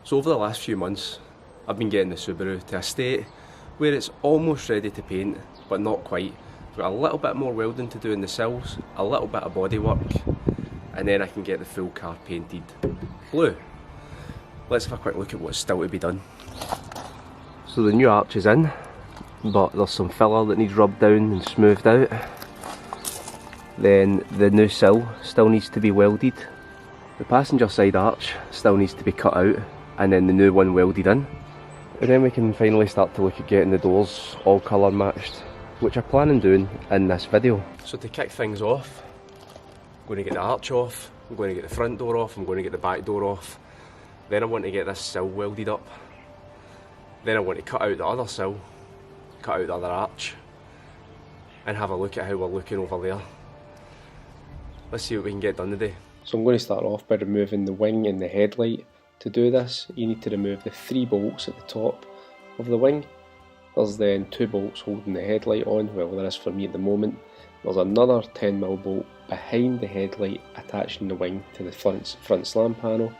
So over the last few months, I've been getting the Subaru to a state where it's almost ready to paint, but not quite. I've got a little bit more welding to do in the sills, a little bit of body work, and then I can get the full car painted blue. Let's have a quick look at what's still to be done. So the new arch is in, but there's some filler that needs rubbed down and smoothed out. Then the new sill still needs to be welded. The passenger side arch still needs to be cut out, and then the new one welded in. And then we can finally start to look at getting the doors all colour matched, which I plan on doing in this video. So to kick things off, I'm going to get the arch off, I'm going to get the front door off, I'm going to get the back door off. Then I want to get this sill welded up. Then I want to cut out the other sill, cut out the other arch, and have a look at how we're looking over there. Let's see what we can get done today. So I'm going to start off by removing the wing and the headlight. To do this, you need to remove the 3 bolts at the top of the wing. There's then 2 bolts holding the headlight on, well there is for me at the moment. There's another 10mm bolt behind the headlight attaching the wing to the front slam panel,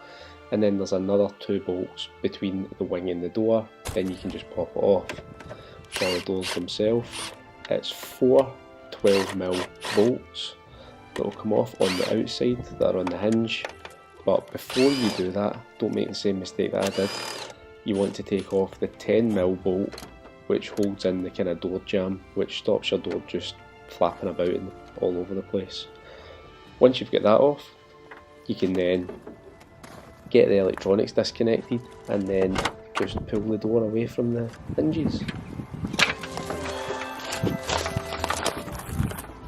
and then there's another 2 bolts between the wing and the door. Then you can just pop it off. For the doors themselves, it's 4 12mm bolts that will come off on the outside that are on the hinge. But before you do that, don't make the same mistake that I did. You want to take off the 10mm bolt which holds in the kind of door jamb, which stops your door just flapping about and all over the place. Once you've got that off, you can then get the electronics disconnected and then just pull the door away from the hinges.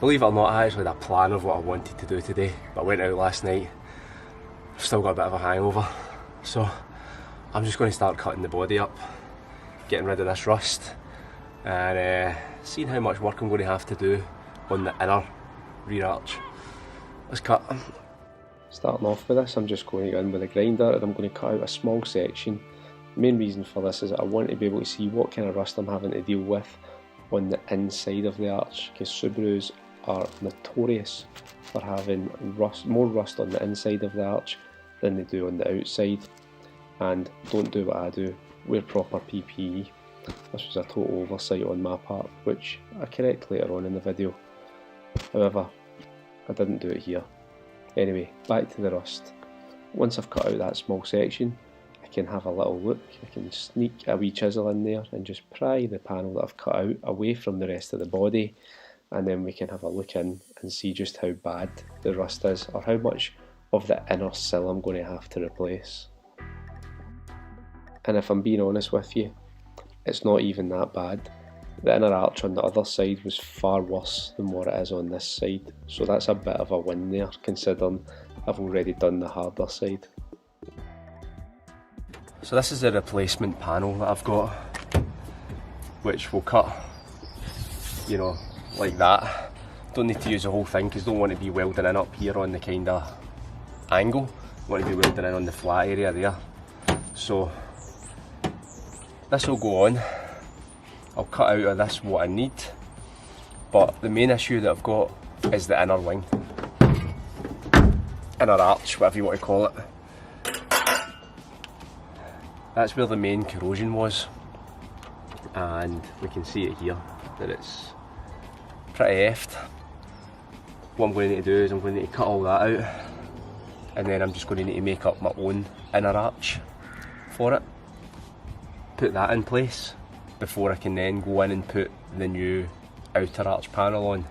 Believe it or not, I actually had a plan of what I wanted to do today, but I went out last night. I've still got a bit of a hangover, so I'm just going to start cutting the body up, getting rid of this rust, and seeing how much work I'm going to have to do on the inner rear arch. Let's cut. Starting off with this, I'm just going to go in with a grinder and I'm going to cut out a small section. The main reason for this is that I want to be able to see what kind of rust I'm having to deal with on the inside of the arch, because Subarus are notorious for having more rust on the inside of the arch than they do on the outside. And don't do what I do, wear proper PPE. This was a total oversight on my part, which I correct later on in the video. However, I didn't do it here. Anyway, back to the rust. Once I've cut out that small section, I can have a little look. I can sneak a wee chisel in there and just pry the panel that I've cut out away from the rest of the body, and then we can have a look in and see just how bad the rust is, or how much of the inner sill I'm going to have to replace. And if I'm being honest with you, it's not even that bad. The inner arch on the other side was far worse than what it is on this side, so that's a bit of a win there, considering I've already done the harder side. So this is the replacement panel that I've got, which will cut, you know, like that. Don't need to use the whole thing because don't want to be welding in up here on the kind of angle. Want to be welding in on the flat area there. So this will go on. I'll cut out of this what I need, but the main issue that I've got is the inner wing, inner arch, whatever you want to call it. That's where the main corrosion was, and we can see it here that it's pretty effed. What I'm going to need to do is I'm going to need to cut all that out, and then I'm just going to need to make up my own inner arch for it, put that in place before I can then go in and put the new outer arch panel on.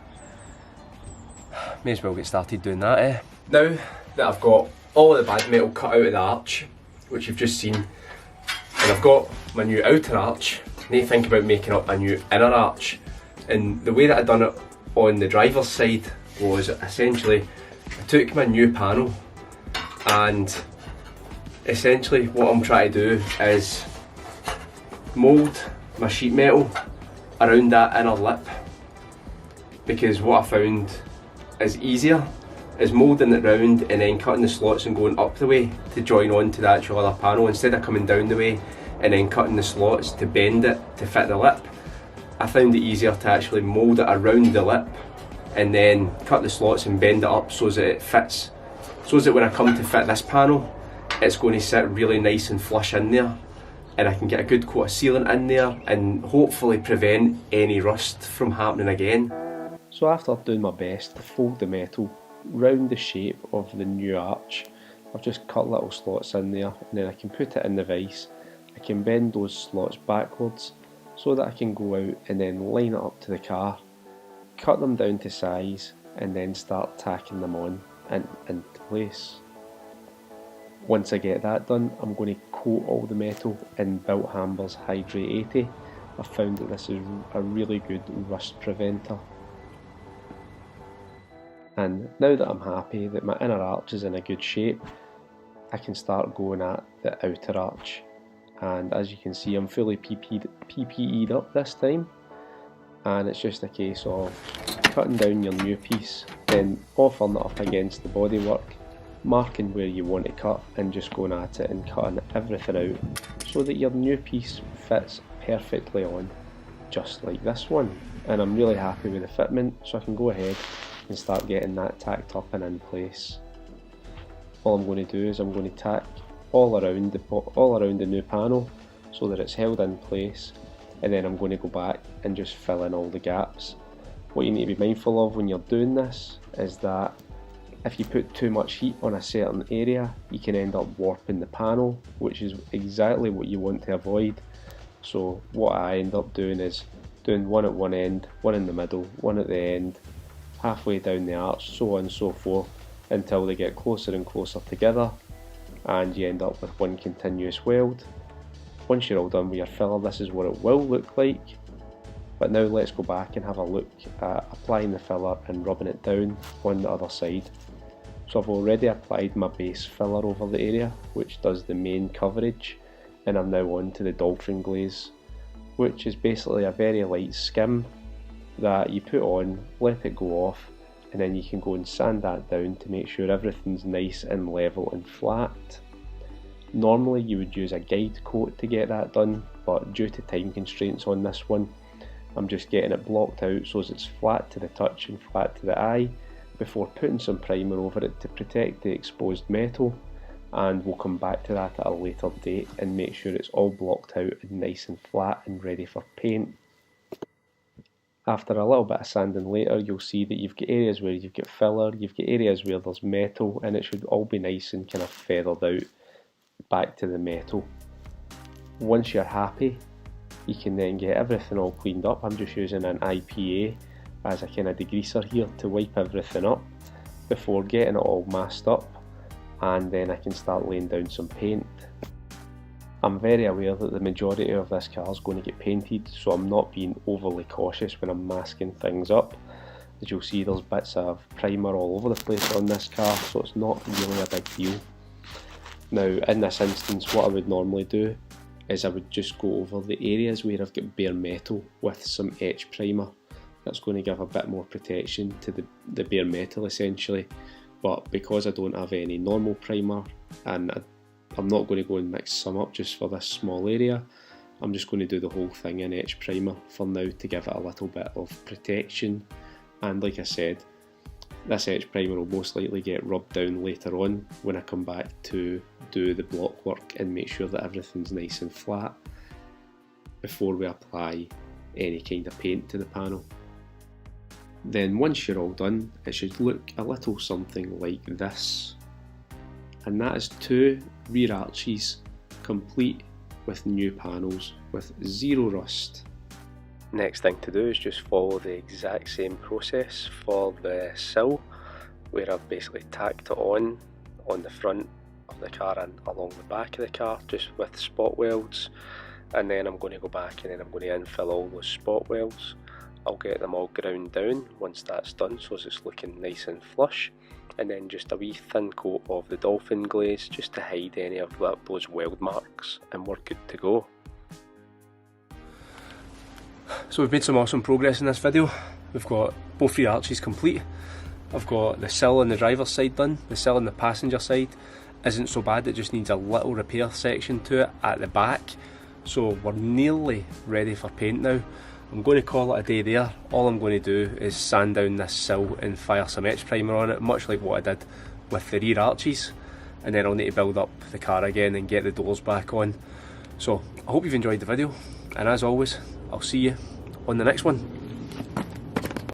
May as well get started doing that, eh? Now that I've got all of the bad metal cut out of the arch, which you've just seen, and I've got my new outer arch, I need to think about making up a new inner arch. And the way that I done it on the driver's side was essentially I took my new panel, and essentially what I'm trying to do is mould my sheet metal around that inner lip, because what I found is easier is moulding it round and then cutting the slots and going up the way to join on to the actual other panel, instead of coming down the way and then cutting the slots to bend it to fit the lip. I found it easier to actually mould it around the lip and then cut the slots and bend it up so that it fits, so that when I come to fit this panel, it's going to sit really nice and flush in there, and I can get a good coat of sealant in there and hopefully prevent any rust from happening again. So after doing my best to fold the metal round the shape of the new arch, I've just cut little slots in there, and then I can put it in the vise. I can bend those slots backwards so that I can go out and then line it up to the car, cut them down to size, and then start tacking them on and into place. Once I get that done, I'm going to coat all the metal in Built Hamber's Hydrate 80. I've found that this is a really good rust preventer. And now that I'm happy that my inner arch is in a good shape, I can start going at the outer arch. And as you can see, I'm fully PPE'd up this time, and it's just a case of cutting down your new piece, then offering it up against the bodywork, marking where you want to cut, and just going at it and cutting everything out so that your new piece fits perfectly on, just like this one. And I'm really happy with the fitment, so I can go ahead and start getting that tacked up and in place. All I'm going to do is I'm going to tack all around the new panel so that it's held in place, and then I'm going to go back and just fill in all the gaps. What you need to be mindful of when you're doing this is that if you put too much heat on a certain area, you can end up warping the panel, which is exactly what you want to avoid. So what I end up doing is doing one at one end, one in the middle, one at the end, halfway down the arch, so on and so forth, until they get closer and closer together, and you end up with one continuous weld. Once you're all done with your filler, this is what it will look like. But now let's go back and have a look at applying the filler and rubbing it down on the other side. So I've already applied my base filler over the area, which does the main coverage, and I'm now on to the dolphin glaze, which is basically a very light skim that you put on, let it go off, and then you can go and sand that down to make sure everything's nice and level and flat. Normally you would use a guide coat to get that done, but due to time constraints on this one, I'm just getting it blocked out so it's flat to the touch and flat to the eye before putting some primer over it to protect the exposed metal, and we'll come back to that at a later date and make sure it's all blocked out and nice and flat and ready for paint. After a little bit of sanding later, you'll see that you've got areas where you've got filler, you've got areas where there's metal, and it should all be nice and kind of feathered out back to the metal. Once you're happy, you can then get everything all cleaned up. I'm just using an IPA as a kind of degreaser here to wipe everything up before getting it all masked up, and then I can start laying down some paint. I'm very aware that the majority of this car is going to get painted, so I'm not being overly cautious when I'm masking things up. As you'll see, there's bits of primer all over the place on this car, so it's not really a big deal. Now in this instance, what I would normally do is I would just go over the areas where I've got bare metal with some etch primer. That's going to give a bit more protection to the bare metal essentially, but because I don't have any normal primer and I'm not going to go and mix some up just for this small area, I'm just going to do the whole thing in etch primer for now to give it a little bit of protection. And like I said, this etch primer will most likely get rubbed down later on when I come back to do the block work and make sure that everything's nice and flat before we apply any kind of paint to the panel. Then once you're all done, it should look a little something like this. And that is 2 rear arches complete with new panels with zero rust. Next thing to do is just follow the exact same process for the sill, where I've basically tacked it on the front of the car and along the back of the car just with spot welds, and then I'm going to go back and then I'm going to infill all those spot welds. I'll get them all ground down once that's done so it's looking nice and flush, and then just a wee thin coat of the dolphin glaze just to hide any of those weld marks, and we're good to go. So we've made some awesome progress in this video. We've got both rear arches complete. I've got the sill on the driver's side done. The sill on the passenger side isn't so bad, it just needs a little repair section to it at the back. So we're nearly ready for paint now. I'm going to call it a day there. All I'm going to do is sand down this sill and fire some etch primer on it, much like what I did with the rear arches. and then I'll need to build up the car again and get the doors back on. So I hope you've enjoyed the video, and as always, I'll see you on the next one.